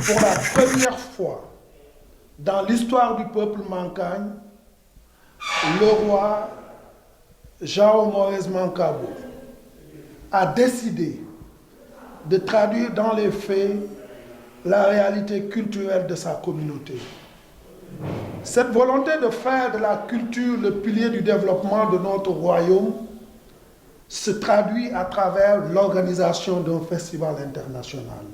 pour la première fois dans l'histoire du peuple Mankagne, le roi João Moïse Mancabo a décidé de traduire dans les faits la réalité culturelle de sa communauté. Cette volonté de faire de la culture le pilier du développement de notre royaume se traduit à travers l'organisation d'un festival international.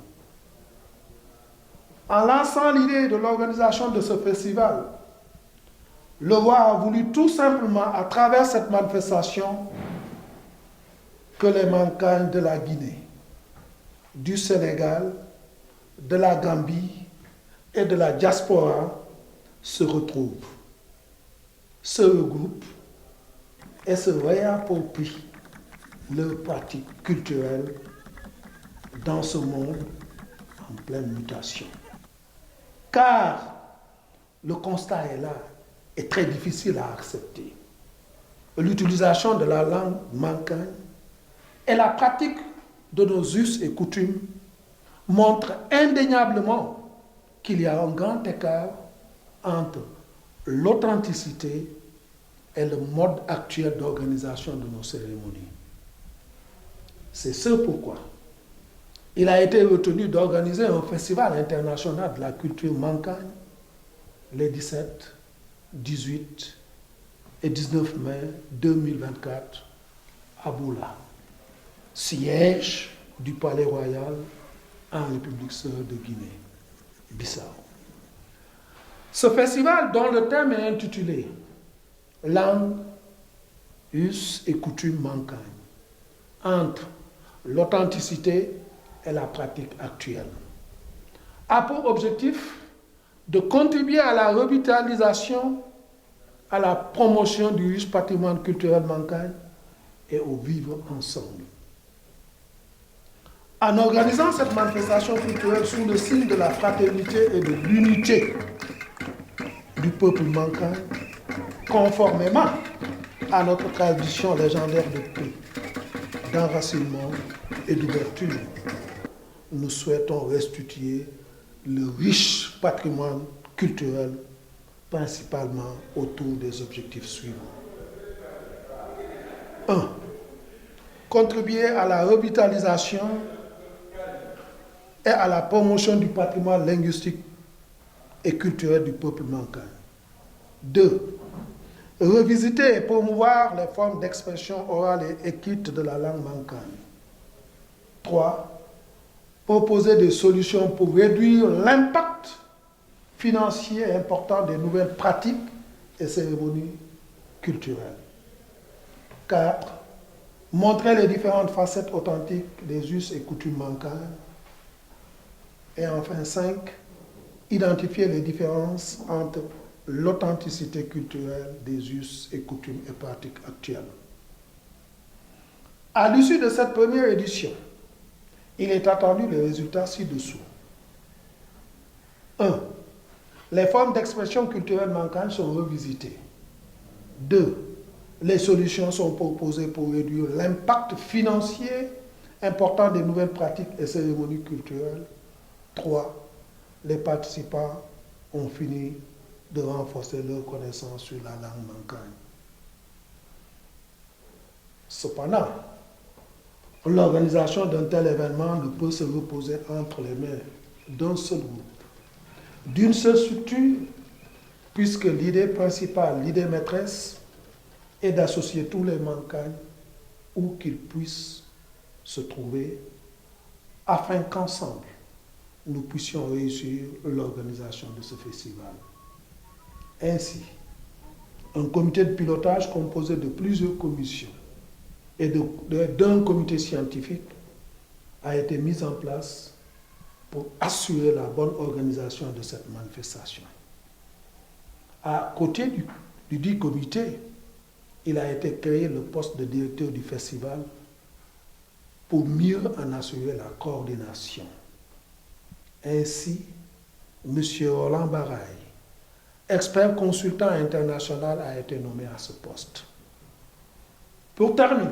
En lançant l'idée de l'organisation de ce festival, le roi a voulu tout simplement, à travers cette manifestation, que les Mancagnes de la Guinée, du Sénégal, de la Gambie et de la diaspora se retrouvent, se regroupent et se réapproprient leurs pratiques culturelles dans ce monde en pleine mutation. Car le constat est là, est très difficile à accepter. L'utilisation de la langue mancagne et la pratique de nos us et coutumes montrent indéniablement qu'il y a un grand écart entre l'authenticité et le mode actuel d'organisation de nos cérémonies. C'est ce pourquoi il a été retenu d'organiser un festival international de la culture mancagne les 17, 18 et 19 mai 2024 à Boula, siège du Palais Royal en République sœur de Guinée-Bissau. Ce festival, dont le thème est intitulé Langue, us et coutumes mancagne, entre l'authenticité et la pratique actuelle, a pour objectif de contribuer à la revitalisation, à la promotion du riche patrimoine culturel mancagne et au vivre ensemble. En organisant cette manifestation culturelle sous le signe de la fraternité et de l'unité du peuple mancagne, conformément à notre tradition légendaire de paix, d'enracinement et d'ouverture, nous souhaitons restituer le riche patrimoine culturel, principalement autour des objectifs suivants. 1. Contribuer à la revitalisation et à la promotion du patrimoine linguistique et culturel du peuple mancagne. 2. Revisiter et promouvoir les formes d'expression orale et écrite de la langue mancagne. 3. Proposer des solutions pour réduire l'impact financier important des nouvelles pratiques et cérémonies culturelles. 4. Montrer les différentes facettes authentiques des us et coutumes mancagnes. Et enfin 5. Identifier les différences entre l'authenticité culturelle des us et coutumes et pratiques actuelles. À l'issue de cette première édition, il est attendu les résultats ci-dessous. 1. Les formes d'expression culturelle mancagnes sont revisitées. 2. Les solutions sont proposées pour réduire l'impact financier important des nouvelles pratiques et cérémonies culturelles. 3. Les participants ont fini de renforcer leur connaissance sur la langue mancagne. Cependant, l'organisation d'un tel événement ne peut se reposer entre les mains d'un seul groupe, d'une seule structure, puisque l'idée principale, l'idée maîtresse, est d'associer tous les mancagnes où qu'ils puissent se trouver, afin qu'ensemble, nous puissions réussir l'organisation de ce festival. Ainsi, un comité de pilotage composé de plusieurs commissions et d'un comité scientifique a été mis en place pour assurer la bonne organisation de cette manifestation. À côté du dit comité, il a été créé le poste de directeur du festival pour mieux en assurer la coordination. Ainsi, M. Roland Baraille, expert consultant international, a été nommé à ce poste. Pour terminer,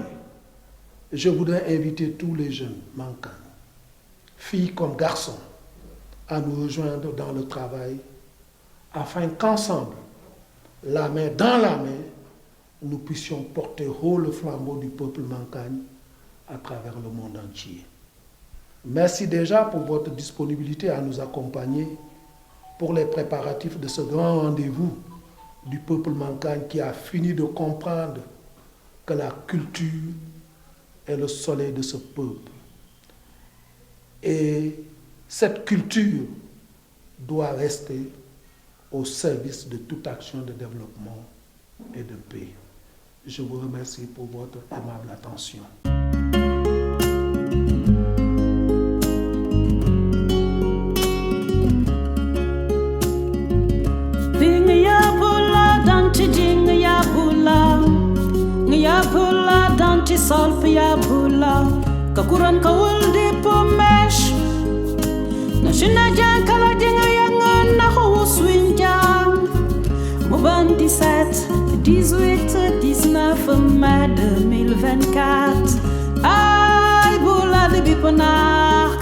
je voudrais inviter tous les jeunes mancagnes, filles comme garçons, à nous rejoindre dans le travail afin qu'ensemble, la main dans la main, nous puissions porter haut le flambeau du peuple Mankagne à travers le monde entier. Merci déjà pour votre disponibilité à nous accompagner pour les préparatifs de ce grand rendez-vous du peuple Mankagne qui a fini de comprendre que la culture est le soleil de ce peuple. Et cette culture doit rester au service de toute action de développement et de paix. Je vous remercie pour votre aimable attention. Solve ya bula kakuran kawul di pomesh na shinajan kala dinga yang na ho swinjang mo 17 18 19 mai 2024 ay bula de bipona